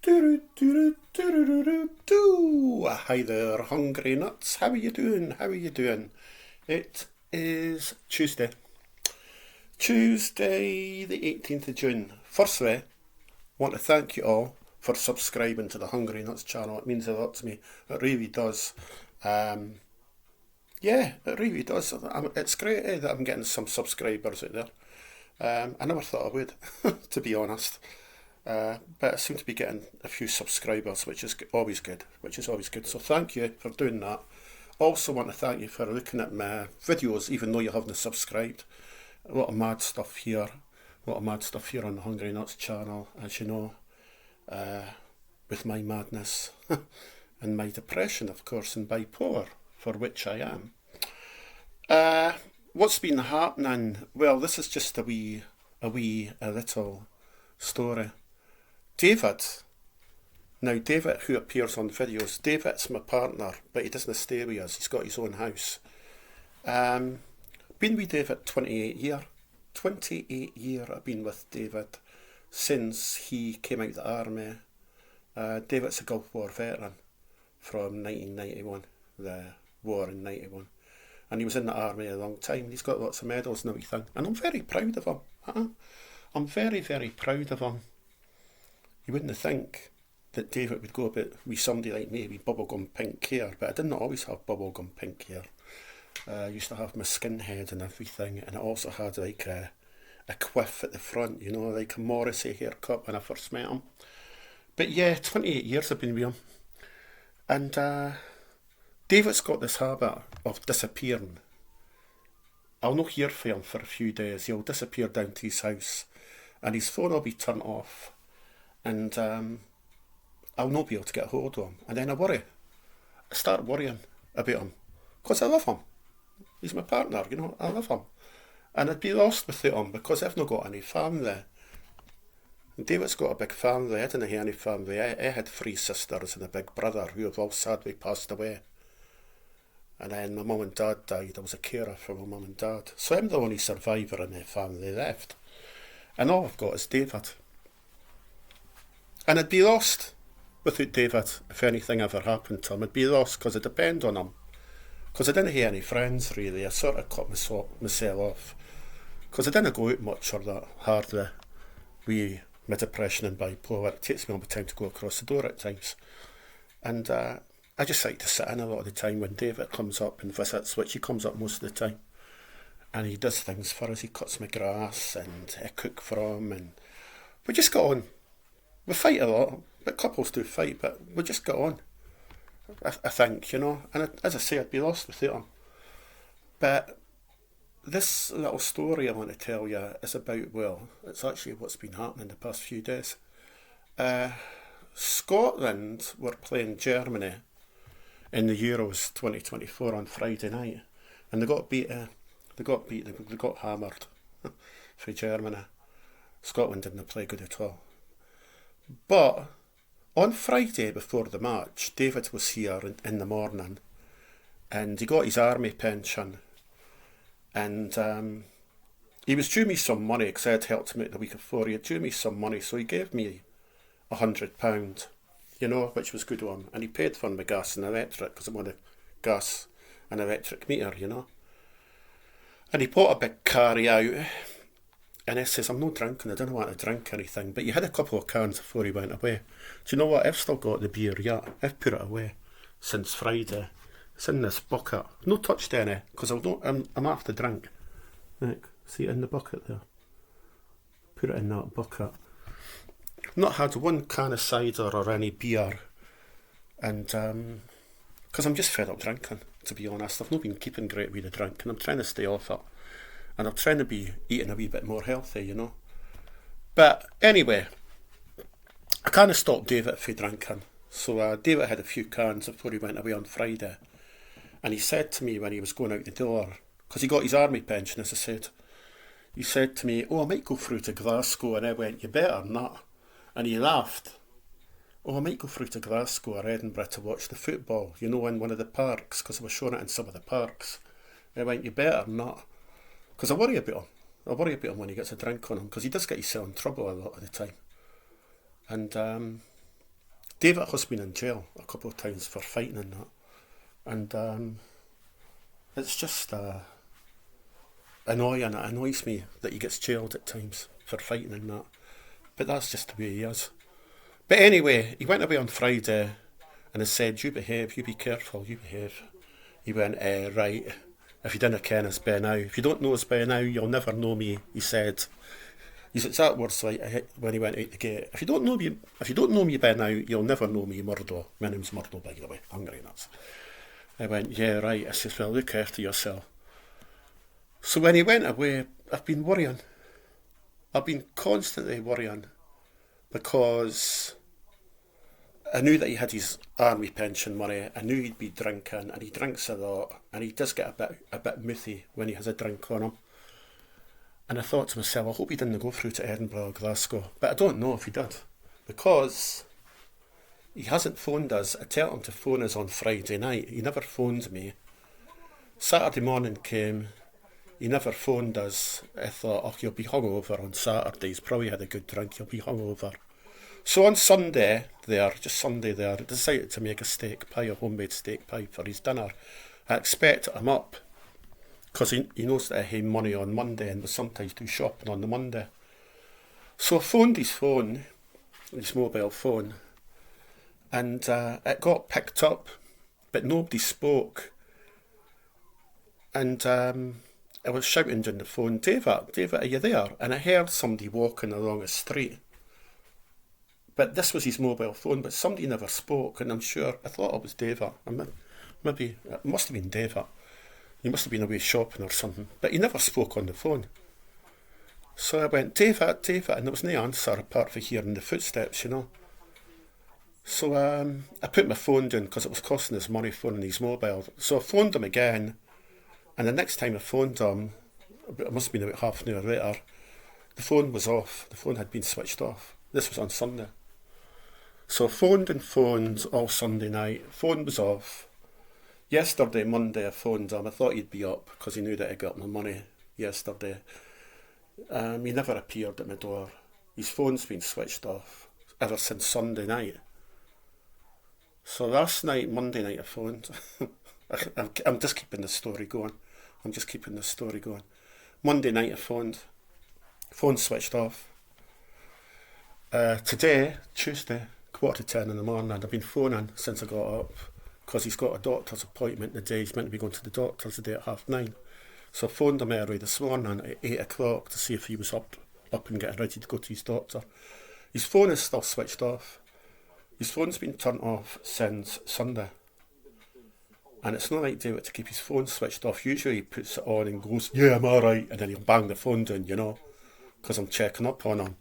Hi there, hungry nuts. How are you doing? How are you doing? It is Tuesday. Tuesday, the 18th of June. Firstly, I want to thank you all for subscribing to the Hungry Nuts channel. It means a lot to me. It really does. Yeah, it really does. It's great that I'm getting some subscribers out there. I never thought I would, to be honest. But I seem to be getting a few subscribers, which is always good. So thank you for doing that. Also want to thank you for looking at my videos, even though you haven't subscribed. A lot of mad stuff here. On the Hungry Nuts channel, as you know. With my madness and my depression, of course, and bipolar, for which I am. What's been happening? Well, this is just a little story. David, who appears on videos, David's my partner, but he doesn't stay with us. He's got his own house. Been with David 28 year. 28 year I've been with David since he came out of the army. David's a Gulf War veteran from 1991, the war in 91. And he was in the army a long time. He's got lots of medals and everything. And I'm very proud of him. I'm very, very proud of him. You wouldn't think that David would go a bit with somebody like me with bubblegum pink hair, but I didn't always have bubblegum pink hair. I used to have my skinhead and everything, and I also had like a quiff at the front, you know, like a Morrissey haircut when I first met him. But yeah, 28 years I've been with him. And David's got this habit of disappearing. I'll not hear from him for a few days. He'll disappear down to his house, and his phone will be turned off. And I'll not be able to get a hold of him. And then I worry. I start worrying about him. Because I love him. He's my partner, you know, I love him. And I'd be lost without him because I've not got any family. And David's got a big family. I didn't have any family. I had 3 sisters and a big brother who have all sadly passed away. And then my mum and dad died. I was a carer for my mum and dad. So I'm the only survivor in the family left. And all I've got is David. And I'd be lost without David if anything ever happened to him. I'd be lost because I depend on him. Because I didn't have any friends really. I sort of cut myself off. Because I didn't go out much or that hardly with my depression and bipolar. It takes me all the time to go across the door at times. And I just like to sit in a lot of the time when David comes up and visits, which he comes up most of the time. And he does things for us. He cuts my grass and I cook for him. And we just got on. We fight a lot, but couples do fight, but we just got on, I think, you know. And as I say, I'd be lost without him. But this little story I want to tell you is about, well, it's actually what's been happening the past few days. Scotland were playing Germany in the Euros 2024 on Friday night, and they got hammered for Germany. Scotland didn't play good at all. But on Friday before the match, David was here in the morning, and he got his army pension, and he was due me some money because I had helped him out the week before. He had due me some money, so he gave me £100, you know, which was good of him, and he paid for my gas and electric because I'm on a gas and electric meter, you know. And he bought a big carry out. And he says, I'm not drinking, I don't want to drink anything. But you had a couple of cans before he went away. Do you know what? I've still got the beer yet. I've put it away since Friday. It's in this bucket. I've not touched any, because I'm after drink. Look, see it in the bucket there? Put it in that bucket. I've not had one can of cider or any beer. And, because I'm just fed up drinking, to be honest. I've not been keeping great with the drink, and I'm trying to stay off it. And I'm trying to be eating a wee bit more healthy, you know. But anyway, I kind of stopped David from drinking. So David had a few cans before he went away on Friday. And he said to me when he was going out the door, because he got his army pension, as I said, he said to me, I might go through to Glasgow. And I went, you better not. And he laughed. I might go through to Glasgow or Edinburgh to watch the football, you know, in one of the parks, because I was showing it in some of the parks. I went, you better not. Because I worry about him. I worry about him when he gets a drink on him, because he does get himself in trouble a lot of the time. And David has been in jail a couple of times for fighting and that. And it's just annoying. It annoys me that he gets jailed at times for fighting and that. But that's just the way he is. But anyway, he went away on Friday and he said, you behave, you be careful, you behave. He went, right, if you didn't ken us by now, if you don't know us by now, you'll never know me, he said. His exact words like when he went out the gate. If you don't know me by now, you'll never know me, Murdo. My name's Murdo, by the way. Hungry nuts. I went, yeah, right. I says, well, look after yourself. So when he went away, I've been worrying. I've been constantly worrying because I knew that he had his army pension money. I knew he'd be drinking, and he drinks a lot, and he does get a bit mouthy when he has a drink on him. And I thought to myself, I hope he didn't go through to Edinburgh or Glasgow. But I don't know if he did, because he hasn't phoned us. I tell him to phone us on Friday night. He never phoned me. Saturday morning came. He never phoned us. I thought, oh, he'll be hungover on Saturday. He's probably had a good drink. He'll be hungover. So on Sunday, I decided to make a homemade steak pie for his dinner. I expected him up, because he knows that I have money on Monday and we sometimes do shopping on the Monday. So I phoned his mobile phone, and it got picked up, but nobody spoke. And I was shouting on the phone, David, are you there? And I heard somebody walking along a street. But this was his mobile phone, but somebody never spoke, and I thought it was David. Maybe it must have been David. He must have been away shopping or something, but he never spoke on the phone. So I went, David, and there was no answer apart from hearing the footsteps, So I put my phone down because it was costing us money phoning his mobile. So I phoned him again, and the next time I phoned him, it must have been about half an hour later, the phone was off. The phone had been switched off. This was on Sunday. So I phoned all Sunday night. Phone was off. Yesterday, Monday, I phoned him. I thought he'd be up because he knew that I got my money yesterday. He never appeared at my door. His phone's been switched off ever since Sunday night. So last night, Monday night, I phoned. I'm just keeping the story going. Monday night, I phoned. Phone switched off. Today, Tuesday, 10:15 in the morning, I've been phoning since I got up, because he's got a doctor's appointment today. He's meant to be going to the doctor's today at 9:30. So I phoned him early this morning at 8 o'clock to see if he was up and getting ready to go to his doctor. His phone is still switched off. His phone's been turned off since Sunday. And it's not like David to keep his phone switched off. Usually he puts it on and goes, yeah, I'm alright, and then he'll bang the phone down, because I'm checking up on him.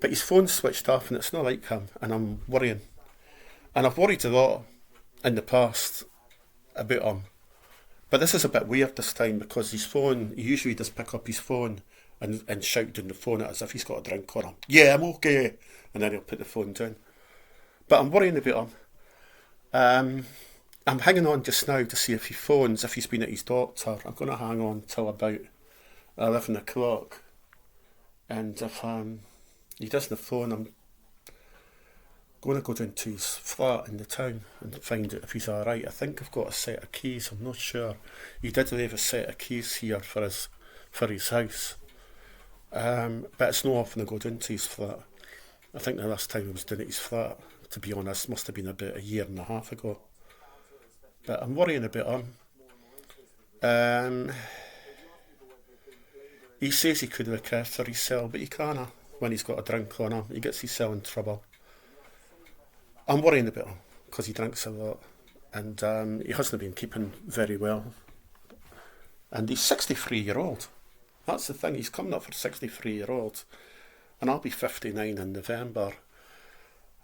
But his phone's switched off, and it's not like him, and I'm worrying. And I've worried a lot in the past about him. But this is a bit weird this time, because his phone, he usually does pick up his phone and shout down the phone at us if he's got a drink on him. Yeah, I'm okay. And then he'll put the phone down. But I'm worrying about him. I'm hanging on just now to see if he phones, if he's been at his doctor. I'm going to hang on till about 11 o'clock. And if he doesn't phone, I'm going to go down to his flat in the town and find out if he's alright. I think I've got a set of keys, I'm not sure. He did leave a set of keys here for his house. But it's not often I go down to his flat. I think the last time I was down at his flat, to be honest, must have been about a year and a half ago. But I'm worrying about him. He says he could look after his cell, but he can't when he's got a drink on him. He gets his cell in trouble. I'm worrying about him because he drinks a lot, and he hasn't been keeping very well. And he's 63-year-old. That's the thing, he's coming up for 63-year-old. And I'll be 59 in November.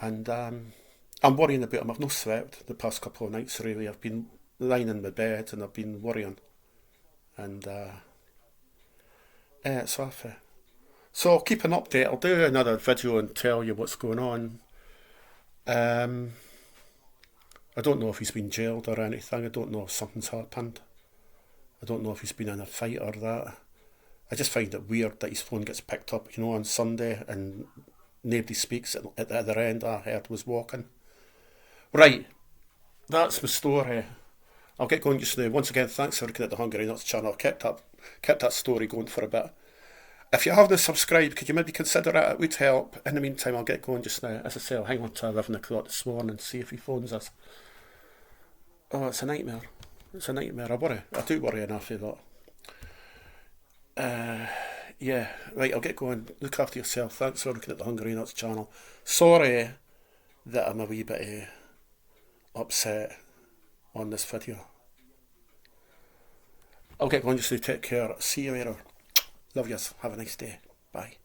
And I'm worrying about him. I've not slept the past couple of nights, really. I've been lying in my bed and I've been worrying. And it's awful. So I'll keep an update. I'll do another video and tell you what's going on. I don't know if he's been jailed or anything. I don't know if something's happened. I don't know if he's been in a fight or that. I just find it weird that his phone gets picked up, on Sunday, and nobody speaks at the other end, I heard was walking. Right, that's my story. I'll get going just now. Once again, thanks for looking at the Hungry Nuts channel. Kept that story going for a bit. If you haven't subscribed, could you maybe consider it? It would help. In the meantime, I'll get going just now. As I say, I'll hang on to 11 o'clock this morning and see if he phones us. Oh, it's a nightmare. It's a nightmare. I do worry enough of that. Yeah, right, I'll get going. Look after yourself. Thanks for looking at the Hungry Nuts channel. Sorry that I'm a wee bit upset on this video. I'll get going just to take care. See you later. Love yous. Have a nice day. Bye.